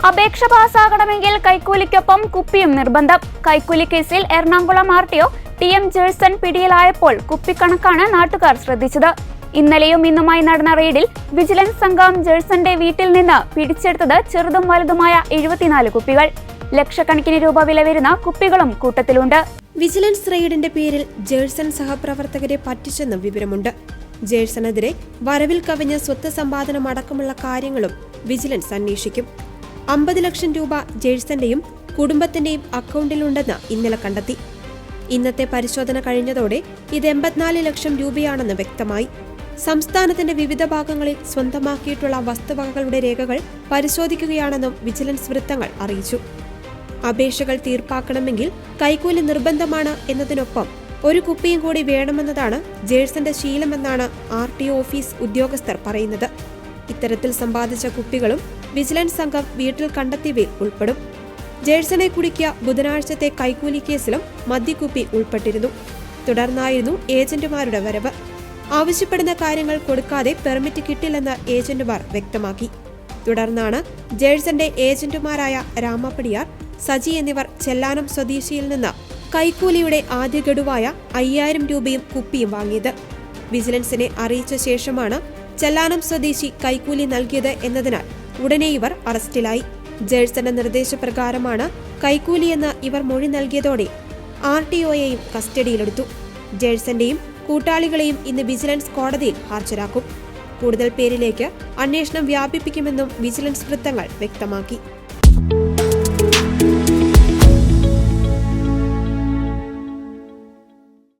അപേക്ഷ പാസ്സാകണമെങ്കിൽ കൈക്കൂലിക്കൊപ്പം കുപ്പിയും നിർബന്ധം. കൈക്കൂലി കേസിൽ എറണാകുളം ആർടിഒ ടി.എം. ജേഴ്സൺ പിടിയിലായപ്പോൾ കുപ്പിക്കണക്കാണ് നാട്ടുകാർ ശ്രദ്ധിച്ചത്. ഇന്നലെയും ഇന്നുമായി നടന്ന റെയ്ഡിൽ വിജിലൻസ് സംഘം ജേഴ്സന്റെ വീട്ടിൽ നിന്ന് പിടിച്ചെടുത്തത് ചെറുതും വലുതുമായ 74 കുപ്പികൾ. ലക്ഷക്കണക്കിന് രൂപ വില വരുന്ന കുപ്പികളും കൂട്ടത്തിലുണ്ട്. വിജിലൻസ് റെയ്ഡിന്റെ പേരിൽ ജേഴ്സൺ സഹപ്രവർത്തകരെ പറ്റിച്ചെന്നും വിവരമുണ്ട്. ജേഴ്സണെതിരെ വരവിൽ കവിഞ്ഞ സ്വത്ത് സമ്പാദനം അടക്കമുള്ള കാര്യങ്ങളും വിജിലൻസ് അന്വേഷിക്കും. 50 ലക്ഷം രൂപ ജേഴ്സന്റെയും കുടുംബത്തിന്റെയും അക്കൗണ്ടിലുണ്ടെന്ന് ഇന്നലെ കണ്ടെത്തി. ഇന്നത്തെ പരിശോധന കഴിഞ്ഞതോടെ ഇത് 84 ലക്ഷം രൂപയാണെന്ന് വ്യക്തമായി. സംസ്ഥാനത്തിന്റെ വിവിധ ഭാഗങ്ങളിൽ സ്വന്തമാക്കിയിട്ടുള്ള വസ്തുവകകളുടെ രേഖകൾ പരിശോധിക്കുകയാണെന്നും വിജിലൻസ് വൃത്തങ്ങൾ അറിയിച്ചു. അപേക്ഷകൾ തീർപ്പാക്കണമെങ്കിൽ കൈക്കൂലി നിർബന്ധമാണ് എന്നതിനൊപ്പം ഒരു കുപ്പിയും കൂടി വേണമെന്നതാണ് ജേഴ്സന്റെ ശീലമെന്നാണ് ആർടിഒ ഓഫീസ് ഉദ്യോഗസ്ഥർ പറയുന്നത്. ഇത്തരത്തിൽ സമ്പാദിച്ച കുപ്പികളും വിജിലൻസ് സംഘം വീട്ടിൽ കണ്ടെത്തിയവയിൽ ഉൾപ്പെടും. ജേഴ്സനെ കുടുക്കിയ ബുധനാഴ്ചത്തെ കൈക്കൂലി കേസിലും മദ്യക്കുപ്പി ഉൾപ്പെട്ടിരുന്നു. തുടർന്നായിരുന്നു ഏജന്റുമാരുടെ വരവ്. ആവശ്യപ്പെടുന്ന കാര്യങ്ങൾ കൊടുക്കാതെ പെർമിറ്റ് കിട്ടില്ലെന്ന് ഏജന്റുമാർ വ്യക്തമാക്കി. തുടർന്നാണ് ജേഴ്സന്റെ ഏജന്റുമാരായ രാമപ്പടിയാർ, സജി എന്നിവർ ചെല്ലാനം സ്വദേശിയിൽ നിന്ന് കൈക്കൂലിയുടെ ആദ്യ ഗഡുവായ 5000 രൂപയും കുപ്പിയും വാങ്ങിയത്. വിജിലൻസിനെ അറിയിച്ച ശേഷമാണ് ചെല്ലാനം സ്വദേശി കൈക്കൂലി നൽകിയത് എന്നതിനാൽ ഉടനെ ഇവർ അറസ്റ്റിലായി. ജേഴ്സന്റെ നിർദ്ദേശപ്രകാരമാണ് കൈക്കൂലിയെന്ന് ഇവർ മൊഴി നൽകിയതോടെ ആർടിഒയെയും കസ്റ്റഡിയിലെടുത്തു. ജേഴ്സന്റെയും കൂട്ടാളികളെയും ഇന്ന് വിജിലൻസ് കോടതിയിൽ ഹാജരാക്കും. കൂടുതൽ പേരിലേക്ക് അന്വേഷണം വ്യാപിപ്പിക്കുമെന്നും വിജിലൻസ് വൃത്തങ്ങൾ വ്യക്തമാക്കി.